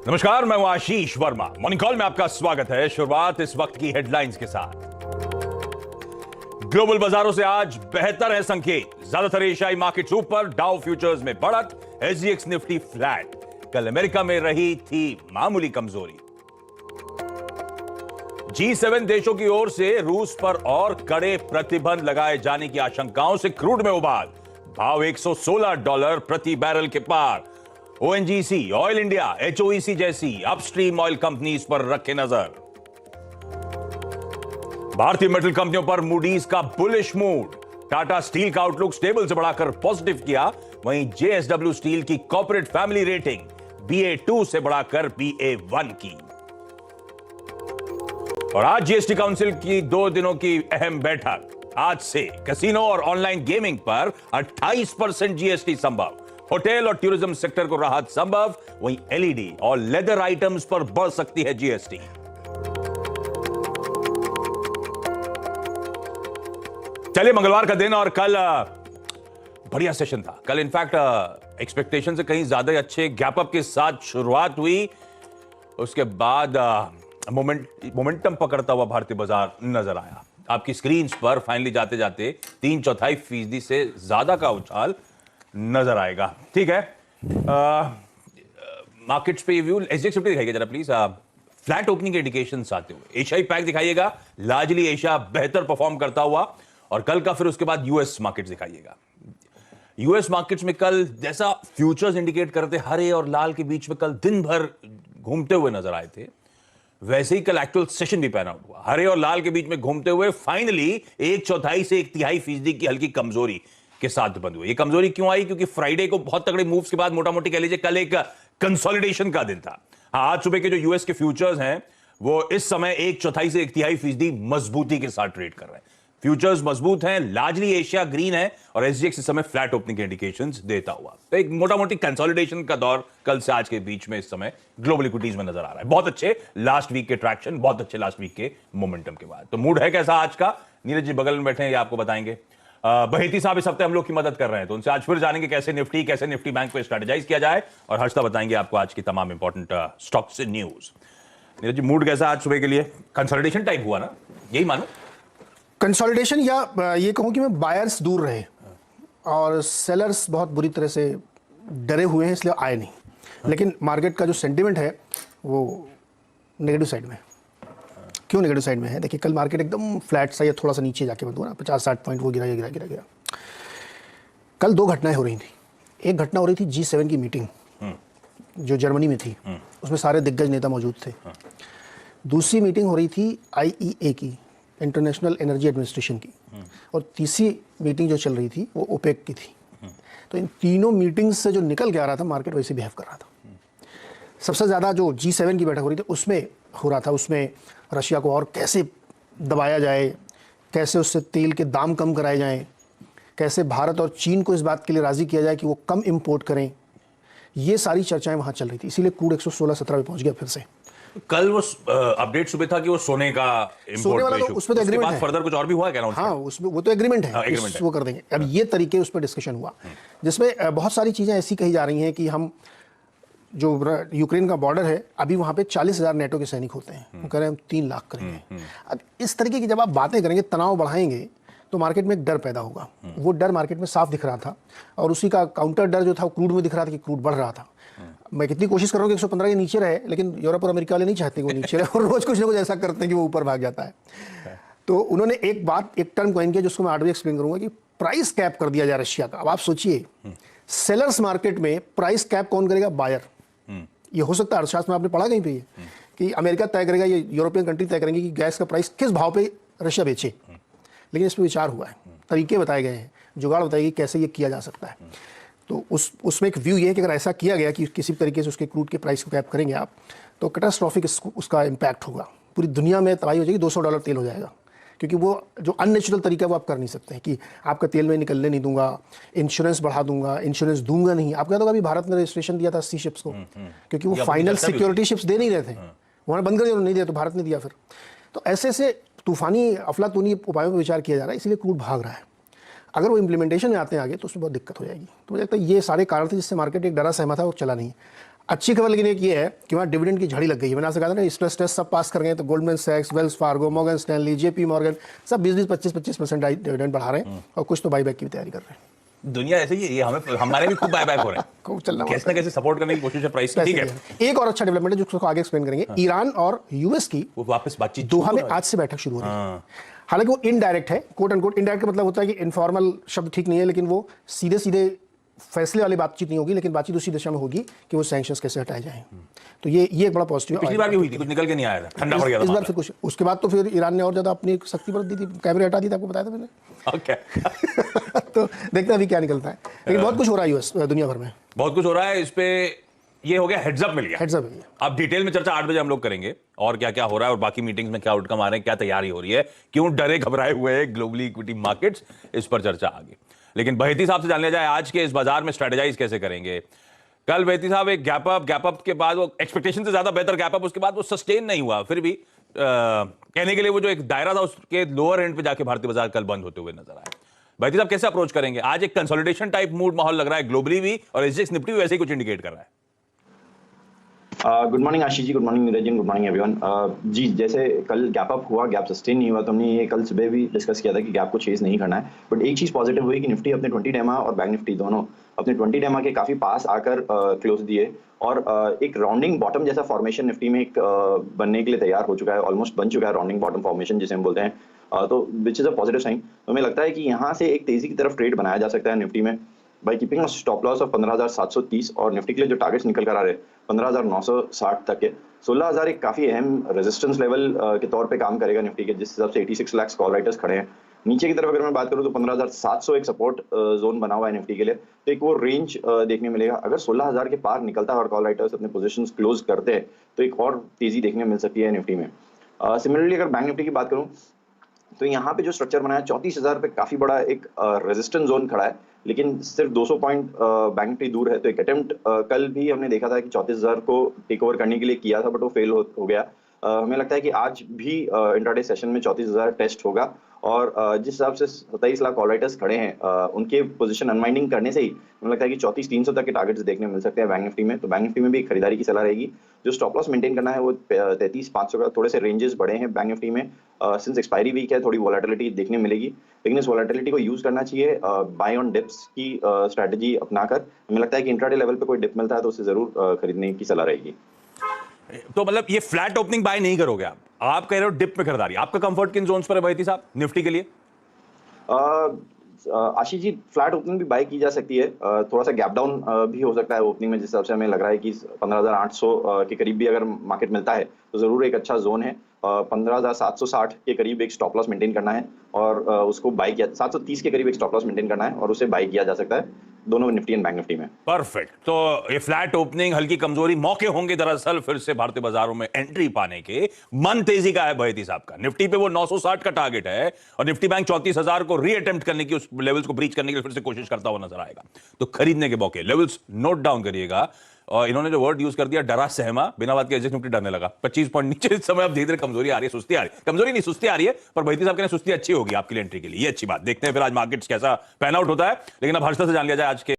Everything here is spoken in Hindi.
नमस्कार, मैं हूं आशीष वर्मा। मॉर्निंग कॉल में आपका स्वागत है। शुरुआत इस वक्त की हेडलाइंस के साथ। ग्लोबल बाजारों से आज बेहतर है संकेत। ज्यादातर एशियाई मार्केट्स ऊपर, डाउ फ्यूचर्स में बढ़त, एसजीएक्स निफ्टी फ्लैट। कल अमेरिका में रही थी मामूली कमजोरी। G7 देशों की ओर से रूस पर और कड़े प्रतिबंध लगाए जाने की आशंकाओं से क्रूड में उबाल। भाव $116 प्रति बैरल के पार। ONGC, ऑयल इंडिया, HOEC जैसी अपस्ट्रीम ऑयल कंपनीज पर रखे नजर। भारतीय मेटल कंपनियों पर मूडीज का बुलिश मूड। टाटा स्टील का आउटलुक स्टेबल से बढ़ाकर पॉजिटिव किया। वहीं JSW स्टील की कॉर्पोरेट फैमिली रेटिंग BA2 से बढ़ाकर BA1 की। और आज जीएसटी काउंसिल की 2 दिनों की अहम बैठक। आज से कैसीनो और ऑनलाइन गेमिंग पर 28% जीएसटी संभव। होटल और टूरिज्म सेक्टर को राहत संभव। वहीं एलईडी और लेदर आइटम्स पर बढ़ सकती है जीएसटी। चलिए, मंगलवार का दिन और कल बढ़िया सेशन था। कल इनफैक्ट एक्सपेक्टेशन से कहीं ज्यादा अच्छे गैप अप के साथ शुरुआत हुई। उसके बाद मोमेंटम पकड़ता हुआ भारतीय बाजार नजर आया। आपकी स्क्रीन्स पर फाइनली जाते जाते 3/4% से ज्यादा का उछाल नजर आएगा। ठीक है, मार्केट्स पे ये व्यू एसजीएक्स निफ्टी दिखाइएगा जरा प्लीज। फ्लैट ओपनिंग के इंडिकेशंस आते हुए एशियाई पैक दिखाइएगा। लार्जली एशिया बेहतर परफॉर्म करता हुआ। और कल का फिर उसके बाद यूएस मार्केट्स दिखाइएगा। यूएस मार्केट्स में कल जैसा फ्यूचर्स इंडिकेट करते हरे और लाल के बीच में कल दिन भर घूमते हुए नजर आए थे, वैसे ही कल एक्चुअल सेशन भी पैन आउट हुआ। हरे और लाल के बीच में घूमते हुए फाइनली 1/4 से 1/3% की हल्की कमजोरी के साथ बंद हुई। ये कमजोरी क्यों आई? क्योंकि फ्राइडे को बहुत तगड़े मूव्स के बाद मोटा मोटी कह लीजिए कल एक कंसोलिडेशन का दिन था। हाँ, आज सुबह के जो यूएस के फ्यूचर्स हैं वो इस समय 1/4 से 1/3% मजबूती के साथ ट्रेड कर रहे हैं। फ्यूचर्स मजबूत हैं, लार्जली एशिया ग्रीन है और एसजीएक्स इस समय फ्लैट ओपनिंग के इंडिकेशंस देता हुआ। तो एक मोटा मोटी कंसोलिडेशन का दौर कल से आज के बीच में इस समय ग्लोबल इक्विटीज में नजर आ रहा है। बहुत अच्छे लास्ट वीक के ट्रैक्शन, बहुत अच्छे लास्ट वीक के मोमेंटम के बाद। तो मूड है कैसा आज का? नीरज जी बगल में बैठे हैं, ये आपको बताएंगे। बहेती साहब इस हफ्ते हम लोग की मदद कर रहे हैं, तो उनसे आज फिर जानेंगे कैसे निफ्टी बैंक पे स्ट्रेटेजाइज किया जाए। और हर्षदा बताएंगे आपको आज की तमाम इंपॉर्टेंट स्टॉक्स से न्यूज। नीरज जी, मूड कैसा आज सुबह के लिए? कंसोलिडेशन टाइप हुआ ना, यही मानो? कंसोलिडेशन, या ये कहूँ कि मैं बायर्स दूर रहे और सेलर्स बहुत बुरी तरह से डरे हुए हैं, इसलिए आए नहीं। लेकिन मार्केट का जो सेंटिमेंट है वो नेगेटिव साइड में। क्यों नेगेटिव साइड में है? देखिए, कल मार्केट एकदम फ्लैट सा या थोड़ा सा नीचे जाके बंद हुआ ना, 50-60 पॉइंट वो गिरा। कल 2 घटनाएं हो रही थी। एक घटना हो रही थी G7 की मीटिंग जो जर्मनी में थी, उसमें सारे दिग्गज नेता मौजूद थे। दूसरी मीटिंग हो रही थी IEA की, इंटरनेशनल एनर्जी एडमिनिस्ट्रेशन की। और तीसरी मीटिंग जो चल रही थी वो ओपेक की थी। तो इन तीनों मीटिंग्स से जो निकल के आ रहा था, मार्केट वैसे बिहेव कर रहा था। सबसे ज़्यादा जो G7 की बैठक हो रही थी उसमें हो रहा था, उसमें रशिया को और कैसे दबाया जाए, कैसे उससे तेल के दाम कम कराए जाएं, कैसे भारत और चीन को इस बात के लिए राज़ी किया जाए कि वो कम इंपोर्ट करें। ये सारी चर्चाएं वहाँ चल रही थी, इसीलिए क्रूड 116-17 पे पहुँच गया फिर से। कल वो अपडेट सुबह था कि वो सोने का इंपोर्ट वाला तो उसमें तो एग्रीमेंट है। फर्दर कुछ और भी हुआ है क्या? हाँ, उसमें वो तो एग्रीमेंट है, वो कर देंगे। अब ये तरीके उस पर डिस्कशन हुआ जिसमें बहुत सारी चीज़ें ऐसी कही जा रही हैं कि हम जो यूक्रेन का बॉर्डर है, अभी वहाँ पे 40,000 नेटो के सैनिक होते हैं, वो कह रहे हैं हम 3 लाख करेंगे। अब इस तरीके की जब आप बातें करेंगे, तनाव बढ़ाएंगे, तो मार्केट में एक डर पैदा होगा। वो डर मार्केट में साफ दिख रहा था और उसी का काउंटर डर जो था वो क्रूड में दिख रहा था कि क्रूड बढ़ रहा था। मैं कितनी कोशिश कर रहा हूँ कि 115 के नीचे रहे, लेकिन यूरोप और अमेरिका वाले नहीं चाहते कि वो नीचे रहे और रोज कुछ ना कुछ ऐसा करते हैं कि वो ऊपर भाग जाता है। तो उन्होंने एक टर्म कॉइन किया जिसको मैं आगे एक्सप्लेन करूंगा कि प्राइस कैप कर दिया जाए रशिया का। अब आप सोचिए, सेलर्स मार्केट में प्राइस कैप कौन करेगा? बायर। ये हो सकता है अर्थशास्त्र में आपने पढ़ा कहीं पे कि अमेरिका तय करेगा, ये यूरोपियन कंट्री तय करेंगे कि गैस का प्राइस किस भाव पे रशिया बेचे। लेकिन इस पर विचार हुआ है, तरीके बताए गए हैं, जुगाड़ बताई गई कैसे ये किया जा सकता है। तो उसमें एक व्यू ये है कि अगर ऐसा किया गया कि किसी तरीके से उसके क्रूड के प्राइस को कैप करेंगे आप, तो कैटास्ट्रॉफिक उसका इम्पैक्ट होगा। पूरी दुनिया में तबाही हो जाएगी, $200 तेल हो जाएगा। क्योंकि वो जो अननेचुरल तरीका है वो आप कर नहीं सकते हैं कि आपका तेल में निकलने नहीं दूंगा, इंश्योरेंस बढ़ा दूंगा, इंश्योरेंस दूंगा नहीं। आपको याद होगा अभी भारत ने रजिस्ट्रेशन दिया था 80 शिप्स को, क्योंकि वो फाइनल सिक्योरिटी शिप्स दे नहीं रहे थे, उन्होंने बंद कर दिया, नहीं दिया तो भारत ने दिया फिर। तो ऐसे ऐसे तूफानी अफलातूनी उपायों पर विचार किया जा रहा है, इसलिए क्रूड भाग रहा है। अगर वो इम्प्लीमेंटेशन में आते हैं आगे तो उसमें बहुत दिक्कत हो जाएगी। तो मुझे लगता है ये सारे कारण थे जिससे मार्केट एक डरा सहमा था, वो चला नहीं। अच्छी खबर लेकिन एक ये है कि वहाँ डिविडेंड की झड़ी लग गई है। मैंने आपसे कहा था ना, स्ट्रेस टेस्ट सब पास कर गए, तो गोल्डमैन सैक्स, Wells Fargo, Morgan Stanley, JP Morgan सब 20-20, 25-25% डिविडेंड बढ़ा रहे हैं और कुछ तो बाईबैक की भी तैयारी कर रहे हैं। दुनिया ऐसे ही है, ये हमें हमारे भी खूब बायबैक हो रहे हैं, खूब चल रहा है कैसे ना कैसे सपोर्ट करने की कोशिश है प्राइस की। ठीक है, एक और अच्छा डेवलपमेंट है जिसको आगे एक्सप्लेन करेंगे। ईरान और यूएस की वो वापस बातचीत दोहा में आज से बैठक शुरू हो रही है। हालांकि वो इनडायरेक्ट है, कोट एंड कोट इनडायरेक्ट का मतलब होता है कि इनफॉर्मल शब्द ठीक नहीं है, लेकिन वो सीधे सीधे फैसले वाली बातचीत नहीं होगी, लेकिन बातचीत उसी दिशा में होगी कि वो सैंक्शंस कैसे हटाए जाएं। तो ये एक बड़ा पॉजिटिव है। पिछली बार भी हुई थी, कुछ निकल के नहीं आया था, ठंडा पड़ गया था इस बार फिर कुछ, उसके बाद तो फिर ईरान ने और ज्यादा अपनी शक्ति बढ़ दी थी, कैमरे हटा दी थी, आपको बताया था मैंने। ओके तो देखते हैं अभी क्या निकलता है, लेकिन बहुत कुछ हो रहा है यूएस दुनिया भर में, बहुत कुछ हो रहा है। इस पे ये हो गया, हेड्स अप मिल गया। हेड्स अप है। अब डिटेल में चर्चा 8 बजे हम लोग करेंगे, और क्या क्या हो रहा है और बाकी मीटिंग्स में क्या आउटकम आ रहे हैं, क्या तैयारी हो रही है, क्यों डरे घबराए हुए हैं ग्लोबली इक्विटी मार्केट्स, इस पर चर्चा आगे। लेकिन बहेती साहब से जान लिया जाए आज के इस बाजार में स्ट्रेटेजाइज कैसे करेंगे। कल बहेती साहब एक गैप अप के बाद, वो एक्सपेक्टेशन से ज्यादा बेहतर गैप अप, उसके बाद वो सस्टेन नहीं हुआ, फिर भी कहने के लिए वो जो एक दायरा था उसके लोअर एंड पे जाके भारतीय बाजार कल बंद होते हुए नजर आए। बहेती साहब कैसे अप्रोच करेंगे आज? एक कंसोलिडेशन टाइप मूड माहौल लग रहा है ग्लोबली भी, और एसजीएक्स निफ्टी भी वैसे ही कुछ इंडिकेट कर रहा है। Good morning Ashish ji, good morning Neeraj ji, good morning everyone. जी, जैसे कल गैप अप हुआ, गैप सस्टेन नहीं हुआ, तो हमने ये कल सुबह भी डिस्कस किया था कि गैप को चेज नहीं करना है। बट एक चीज़ पॉजिटिव हुई कि निफ्टी अपने 20 डेमा और बैंक निफ्टी दोनों अपने 20 डेमा के काफ़ी पास आकर क्लोज दिए, और एक राउंडिंग बॉटम जैसा फॉर्मेशन निफ्टी में एक बनने के लिए तैयार हो चुका है, ऑलमोस्ट बन चुका है राउंडिंग बॉटम फॉर्मेशन जिसे हम बोलते हैं। तो which is a positive sign. तो हमें लगता है कि यहाँ से एक तेज़ी की तरफ ट्रेड बनाया जा सकता है निफ्टी में, by keeping stop loss of 15,730, और निफ्टी के लिए जो टारगेट्स निकल कर आ रहे हैं 15,960 तक के। 16,000 एक काफ़ी अहम रेजिस्टेंस लेवल के तौर पे काम करेगा निफ्टी के, जिस हिसाब से 86 लाख कॉल राइटर्स खड़े हैं। नीचे की तरफ अगर मैं बात करूं तो 15,700 एक सपोर्ट जोन बना हुआ है निफ्टी के लिए, तो एक वो रेंज देखने मिलेगा। अगर 16,000 के पार निकलता है और कॉल राइटर्स अपने पोजीशंस क्लोज करते हैं तो एक और तेजी देखने मिल सकती है निफ्टी में। सिमिलरली अगर बैंक निफ्टी की बात करूं तो यहाँ पे जो स्ट्रक्चर बनाया 34,000 पे काफी बड़ा एक रेजिस्टेंस जोन खड़ा है, लेकिन सिर्फ 200 पॉइंट बैंक निफ्टी दूर है। तो एक अटेम्प्ट कल भी हमने देखा था कि 34,000 को टेक ओवर करने के लिए किया था, बट वो फेल हो गया। हमें लगता है कि आज भी इंट्राडे सेशन में 34,000 टेस्ट होगा, और जिस हिसाब से 27 लाख कॉल राइटर्स खड़े हैं उनके पोजीशन अनवाइंडिंग करने से ही हमें लगता है कि 34,300 तक के टारगेट्स देखने मिल सकते हैं बैंक निफ्टी में। तो बैंक निफ्टी में भी खरीदारी की सलाह रहेगी। जो स्टॉप लॉस मेंटेन करना है वो 33,500 का, थोड़े से रेंजेस बड़े हैं बैंक निफ्टी में। सिंस एक्सपायरी वीक है, थोड़ी वॉलेटिलिटी देखने मिलेगी, लेकिन इस वॉलेटिलिटी को यूज करना चाहिए बाय ऑन डिप्स की स्ट्रैटेजी अपनाकर। हमें लगता है कि इंट्राडे लेवल पे कोई डिप मिलता है तो उसे जरूर खरीदने की सलाह रहेगी। तो मतलब ये फ्लैट ओपनिंग बाय नहीं करोगे आप कह रहे हो डिप में खरीदारी। आपका कंफर्ट किन जोन्स पर है बहेती साहब निफ्टी के लिए? आशीष जी, फ्लैट ओपनिंग भी बाय की जा सकती है, थोड़ा सा गैप डाउन भी हो सकता है ओपनिंग में, जिस हिसाब से हमें लग रहा है कि 15,800 के करीब भी अगर मार्केट मिलता है तो जरूर एक अच्छा जोन है। 15,760 के करीब एक स्टॉप लॉस मेंटेन करना है, और उसको बाय किया 730 के करीब एक स्टॉप लॉस मेंटेन करना है, और उसे बाय किया जा सकता है दोनों निफ्टी एंड बैंक निफ्टी में। परफेक्ट। तो ये फ्लैट ओपनिंग, हल्की कमजोरी, मौके होंगे दरअसल फिर से भारतीय बाजारों में एंट्री पाने के। मन तेजी का है बहेती साहब का। निफ्टी पे वो 960 का टारगेट है, और निफ्टी बैंक 34,000 को री अटेम्प्ट करने की, उस लेवल्स को ब्रीच करने के लिए फिर से कोशिश करता हुआ नजर आएगा। तो खरीदने के मौके, लेवल्स नोट डाउन करिएगा। और इन्होंने जो वर्ड यूज कर दिया, डरा सहमा, बिना बात के एसजीएक्स निफ्टी डरने लगा। 25 पॉइंट नीचे इस समय अब धीरे धीरे कमजोरी आ रही है, सुस्ती आ रही है। कमजोरी नहीं, सुस्ती आ रही है, पर बहेती साहब कहने सुस्ती अच्छी होगी आपके लिए एंट्री के लिए। ये अच्छी बात। देखते हैं फिर आज मार्केट्स कैसा पैन आउट होता है। लेकिन अब हर्षद से जान लिया जाए आज के